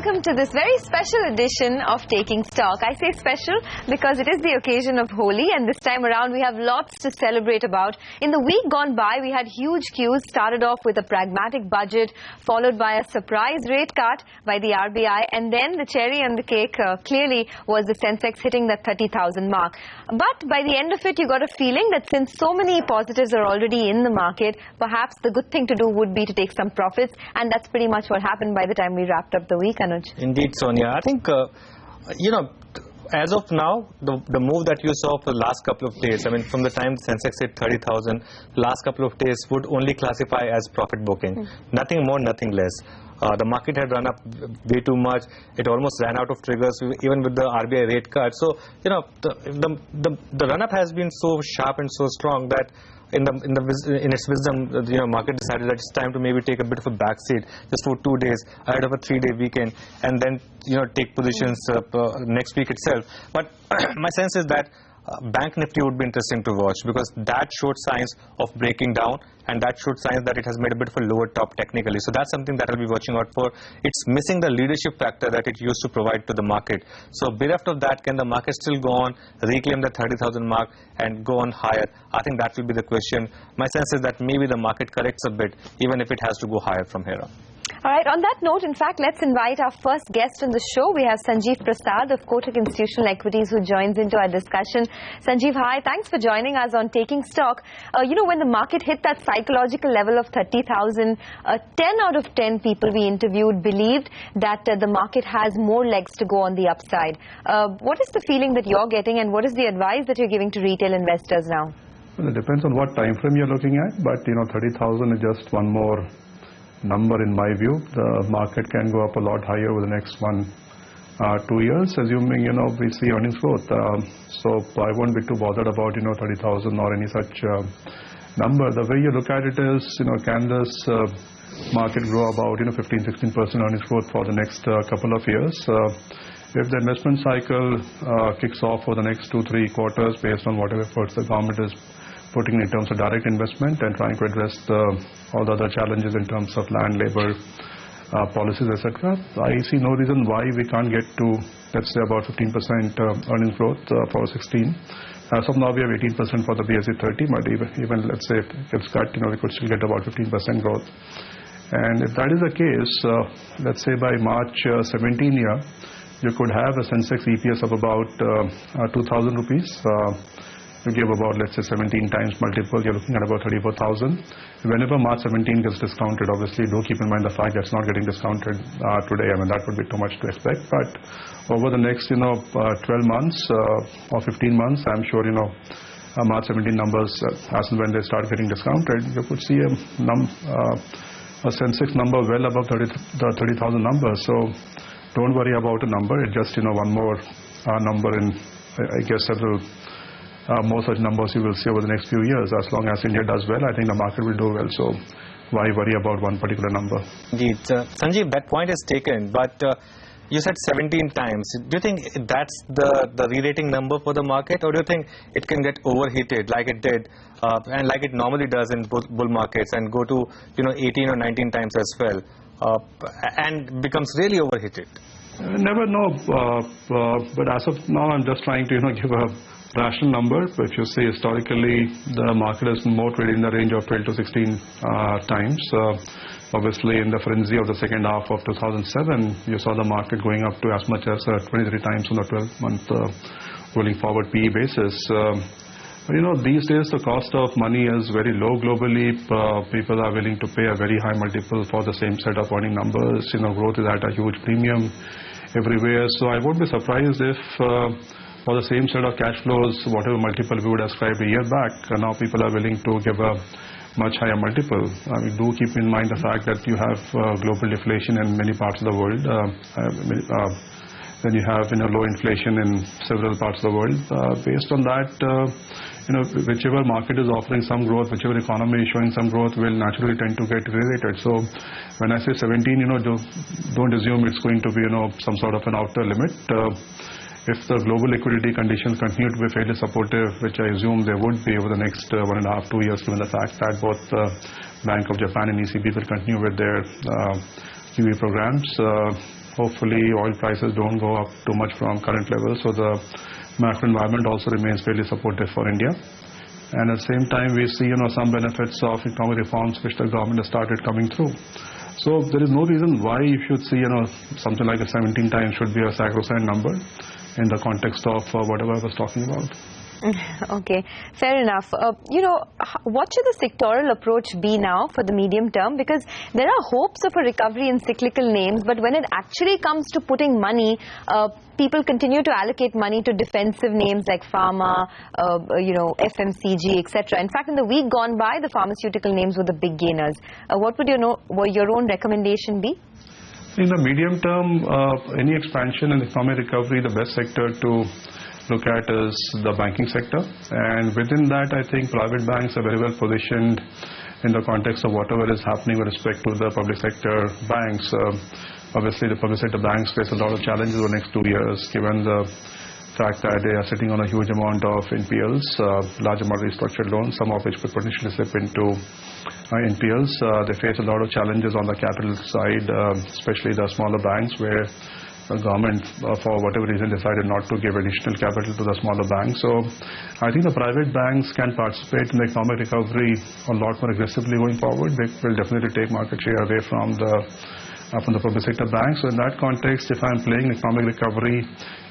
welcome to this very special edition of Taking Stock. I say special because it is the occasion of Holi, and this time around we have lots to celebrate about. In the week gone by, we had huge queues, started off with a pragmatic budget, followed by a surprise rate cut by the RBI, and then the cherry on the cake clearly was the Sensex hitting that 30,000 mark. But by the end of it, you got a feeling that since so many positives are already in the market, perhaps the good thing to do would be to take some profits, and that's pretty much what happened by the time we wrapped up the week, Anuj. Indeed, Sonia. I think, as of now, the move that you saw for the last couple of days, I mean, from the time Sensex hit 30,000, last couple of days would only classify as profit booking. Nothing more, nothing less. The market had run up way too much. It almost ran out of triggers, even with the RBI rate cut. So, the run-up has been so sharp and so strong that in its wisdom, market decided that it's time to maybe take a bit of a backseat just for 2 days ahead of a 3-day weekend, and then take positions next week itself. But my sense is that Bank Nifty would be interesting to watch, because that showed signs of breaking down, and that showed signs that it has made a bit of a lower top technically. So that's something that I'll be watching out for. It's missing the leadership factor that it used to provide to the market. So bereft of that, can the market still go on, reclaim the 30,000 mark and go on higher? I think that will be the question. My sense is that maybe the market corrects a bit, even if it has to go higher from here on. All right, on that note, in fact, let's invite our first guest on the show. We have Sanjeev Prasad of Kotak Institutional Equities, who joins into our discussion. Sanjeev, hi. Thanks for joining us on Taking Stock. When the market hit that psychological level of 30,000, 10 out of 10 people we interviewed believed that the market has more legs to go on the upside. What is the feeling that you're getting, and what is the advice that you're giving to retail investors now? Well, it depends on what time frame you're looking at, but 30,000 is just one more number in my view. The market can go up a lot higher over the next 1-2 years, assuming we see earnings growth. So I won't be too bothered about 30,000 or any such number. The way you look at it is, can this market grow about 15-16% earnings growth for the next couple of years? If the investment cycle kicks off for the next 2-3 quarters based on whatever efforts the government is putting in terms of direct investment and trying to address all the other challenges in terms of land, labor, policies, etc. I see no reason why we can't get to, let's say, about 15% earnings growth for 16. As of now, we have 18% for the BSE 30, but even let's say if it gets cut, we could still get about 15% growth. And if that is the case, let's say by March 17 year, you could have a Sensex EPS of about 2,000 rupees. You give about, let's say, 17 times multiple, you're looking at about 34,000. Whenever March 17 gets discounted, obviously do keep in mind the fact that's not getting discounted today. I mean, that would be too much to expect. But over the next 12 months or 15 months, I'm sure March 17 numbers, as and when they start getting discounted, you could see a Sensex number well above the 30,000 number. So don't worry about a number. It's just one more number in, I guess, several more such numbers you will see over the next few years. As long as India does well, I think the market will do well. So why worry about one particular number? Indeed. Sanjeev, that point is taken, but you said 17 times. Do you think that's the re-rating number for the market, or do you think it can get overheated like it did and like it normally does in bull markets and go to 18 or 19 times as well and becomes really overheated? Never know, but as of now, I'm just trying to give a rational number. If you say historically, the market is more traded in the range of 12 to 16 times. Obviously, in the frenzy of the second half of 2007, you saw the market going up to as much as 23 times on the 12-month rolling forward PE basis. These days the cost of money is very low globally. People are willing to pay a very high multiple for the same set of earning numbers. Growth is at a huge premium everywhere. So I won't be surprised if for the same set of cash flows, whatever multiple we would ascribe a year back, now people are willing to give a much higher multiple. Do keep in mind the fact that you have global deflation in many parts of the world. Then you have low inflation in several parts of the world. Based on that, whichever market is offering some growth, whichever economy is showing some growth, will naturally tend to get re-rated. So when I say 17, don't assume it's going to be some sort of an outer limit. If the global liquidity conditions continue to be fairly supportive, which I assume they would be over the next 1.5-2 years, given the fact that both Bank of Japan and ECB will continue with their QE programs, Hopefully oil prices don't go up too much from current levels, so the macro environment also remains fairly supportive for India. And at the same time, we see some benefits of economic reforms which the government has started coming through. So there is no reason why you should see something like a 17 times should be a sacrosanct number in the context of whatever I was talking about. Okay, fair enough. What should the sectoral approach be now for the medium term? Because there are hopes of a recovery in cyclical names, but when it actually comes to putting money, people continue to allocate money to defensive names like pharma, FMCG, etc. In fact, in the week gone by, the pharmaceutical names were the big gainers. What would your own recommendation be? In the medium term, any expansion and economic recovery, the best sector to look at is the banking sector, and within that I think private banks are very well positioned in the context of whatever is happening with respect to the public sector banks. Obviously the public sector banks face a lot of challenges over the next 2 years given the fact that they are sitting on a huge amount of NPLs, large amount of restructured loans, some of which could potentially slip into NPLs. They face a lot of challenges on the capital side, especially the smaller banks where the government, for whatever reason, decided not to give additional capital to the smaller banks. So I think the private banks can participate in the economic recovery a lot more aggressively going forward. They will definitely take market share away from the public sector banks. So in that context, if I'm playing economic recovery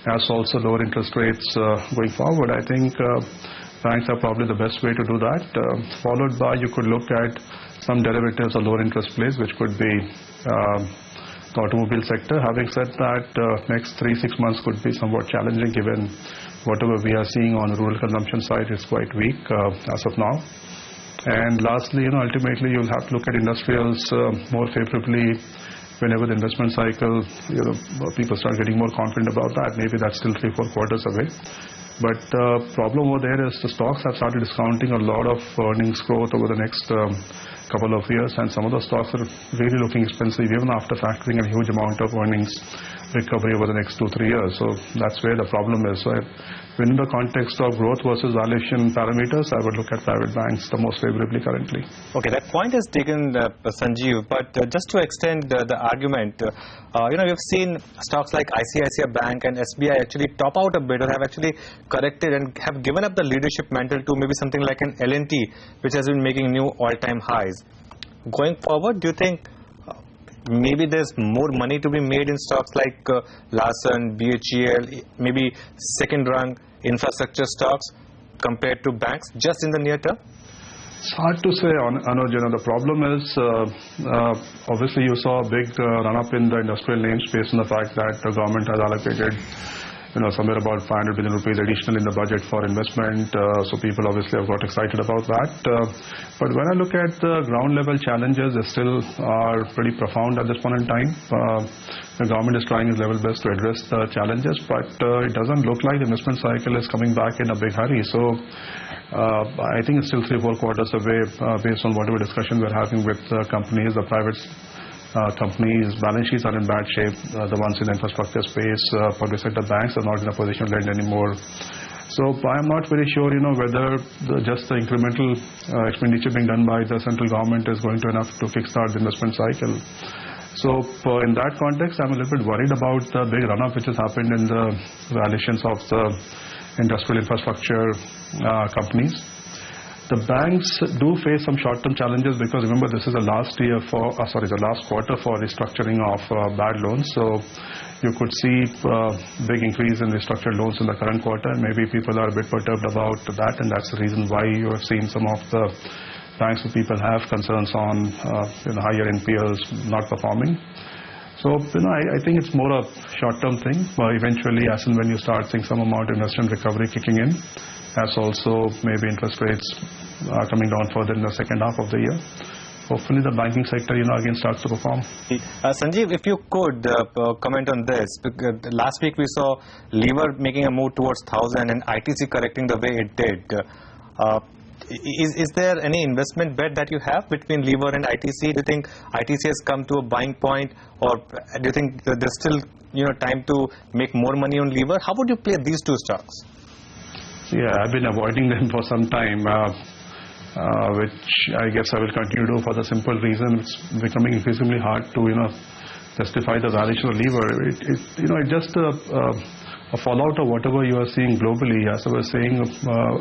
as also lower interest rates going forward, I think banks are probably the best way to do that. Followed by, you could look at some derivatives or lower interest plays, which could be the automobile sector. Having said that, next 3-6 months could be somewhat challenging given whatever we are seeing on the rural consumption side is quite weak as of now. And lastly, ultimately you'll have to look at industrials more favorably whenever the investment cycle, people start getting more confident about that. Maybe that's still 3-4 quarters away. But the problem over there is the stocks have started discounting a lot of earnings growth over the next couple of years, and some of the stocks are really looking expensive even after factoring a huge amount of earnings recovery over the next 2-3 years. So that's where the problem is. So within the context of growth versus valuation parameters, I would look at private banks the most favorably currently. Okay, that point is taken, Sanjeev, but just to extend the argument, we've seen stocks like ICICI Bank and SBI actually top out a bit or have actually corrected and have given up the leadership mantle to maybe something like an L&T, which has been making new all-time highs. Going forward, do you think maybe there's more money to be made in stocks like Larsen, BHEL, maybe second-rung infrastructure stocks compared to banks just in the near term? It's hard to say, Anuj. The problem is, obviously you saw a big run-up in the industrial names based on the fact that the government has allocated somewhere about 500 billion rupees additional in the budget for investment. So people obviously have got excited about that. But when I look at the ground level challenges, they still are pretty profound at this point in time. The government is trying its level best to address the challenges, but it doesn't look like the investment cycle is coming back in a big hurry. So I think it's still 3-4 quarters away based on whatever discussion we're having with companies. The private companies' balance sheets are in bad shape. The ones in the infrastructure space, public sector banks are not in a position to lend anymore. So I'm not very sure, whether just the incremental expenditure being done by the central government is going to enough to kickstart the investment cycle. So in that context, I'm a little bit worried about the big run-up which has happened in the valuations of the industrial infrastructure companies. The banks do face some short-term challenges because remember this is the last quarter for restructuring of bad loans. So you could see big increase in restructured loans in the current quarter. Maybe people are a bit perturbed about that, and that's the reason why you have seen some of the banks where people have concerns on higher NPLs not performing. So I think it's more a short-term thing. Eventually, as and when you start seeing some amount of investment recovery kicking in, as also maybe interest rates coming down further in the second half of the year, hopefully the banking sector again starts to perform. Sanjeev, if you could comment on this, because last week we saw Lever making a move towards 1,000 and ITC correcting the way it did. Is there any investment bet that you have between Lever and ITC? Do you think ITC has come to a buying point, or do you think there's still time to make more money on Lever? How would you play these two stocks? Yeah, I've been avoiding them for some time, which I guess I will continue to do for the simple reason it's becoming increasingly hard to justify the valuation of lever. It's just a fallout of whatever you are seeing globally. As I was saying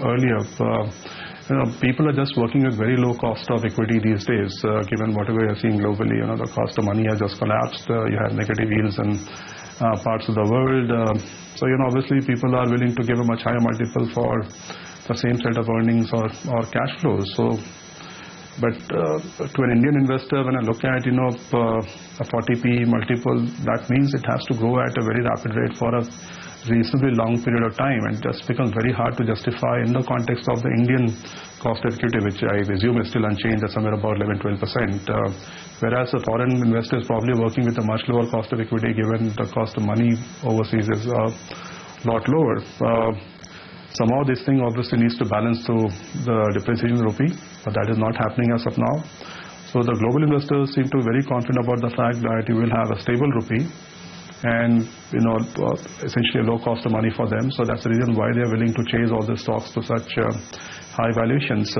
earlier, people are just working with very low cost of equity these days, given whatever you're seeing globally. The cost of money has just collapsed. You have negative yields in parts of the world. So obviously people are willing to give a much higher multiple for the same set of earnings or cash flows. But to an Indian investor, when I look at a 40p multiple, that means it has to grow at a very rapid rate for a reasonably long period of time, and just becomes very hard to justify in the context of the Indian cost of equity, which I presume is still unchanged at somewhere about 11-12%. Whereas a foreign investor is probably working with a much lower cost of equity, given the cost of money overseas is a lot lower. Somehow this thing obviously needs to balance through the depreciation of the rupee, but that is not happening as of now. So the global investors seem to be very confident about the fact that you will have a stable rupee and essentially a low cost of money for them. So that's the reason why they are willing to chase all the stocks to such high valuations.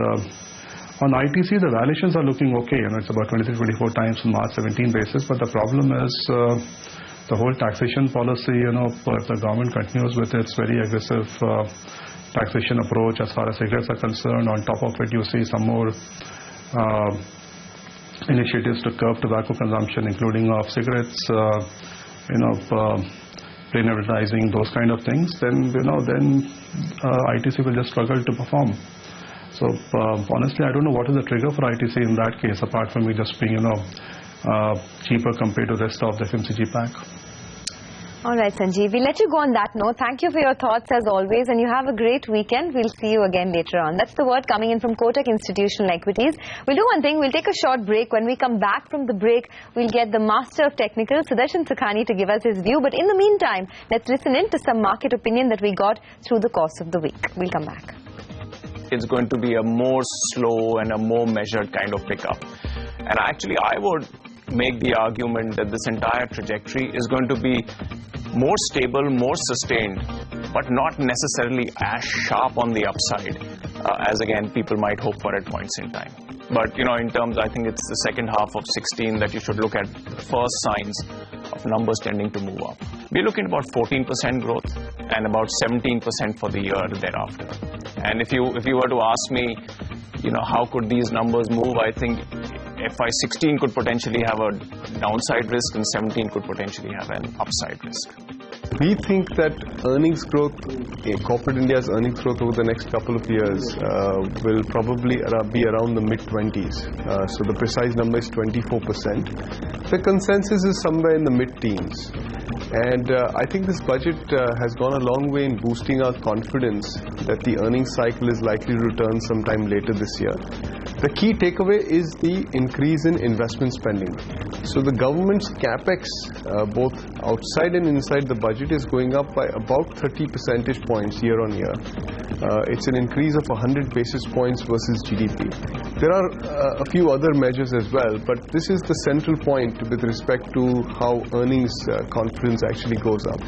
On ITC, the valuations are looking okay. It's about 23-24 times on March 17 basis, but the problem is the whole taxation policy. If the government continues with its very aggressive taxation approach as far as cigarettes are concerned, on top of it you see some more initiatives to curb tobacco consumption, including of cigarettes, plain advertising, those kind of things, then ITC will just struggle to perform. So honestly, I don't know what is the trigger for ITC in that case, apart from it just being cheaper compared to the rest of the FMCG pack. All right, Sanjeev, we'll let you go on that note. Thank you for your thoughts as always, and you have a great weekend. We'll see you again later on. That's the word coming in from Kotak Institutional Equities. We'll do one thing. We'll take a short break. When we come back from the break, we'll get the master of technical, Sudarshan Sukhani, to give us his view. But in the meantime, let's listen in to some market opinion that we got through the course of the week. We'll come back. It's going to be a more slow and a more measured kind of pickup. And actually, I would make the argument that this entire trajectory is going to be more stable, more sustained, but not necessarily as sharp on the upside as again people might hope for at points in time. But in terms, I think it's the second half of 16 that you should look at the first signs of numbers tending to move up. We're looking at about 14% growth and about 17% for the year thereafter. And if you were to ask me, how could these numbers move, I think FY 16 could potentially have a downside risk and 17 could potentially have an upside risk. We think that earnings growth, corporate India's earnings growth over the next couple of years will probably be around the mid-20s. So the precise number is 24%. The consensus is somewhere in the mid-teens. And I think this budget has gone a long way in boosting our confidence that the earnings cycle is likely to return sometime later this year. The key takeaway is the increase in investment spending. So the government's capex, both outside and inside the budget, is going up by about 30 percentage points year on year. It's an increase of 100 basis points versus GDP. There are a few other measures as well, but this is the central point with respect to how earnings confidence actually goes up.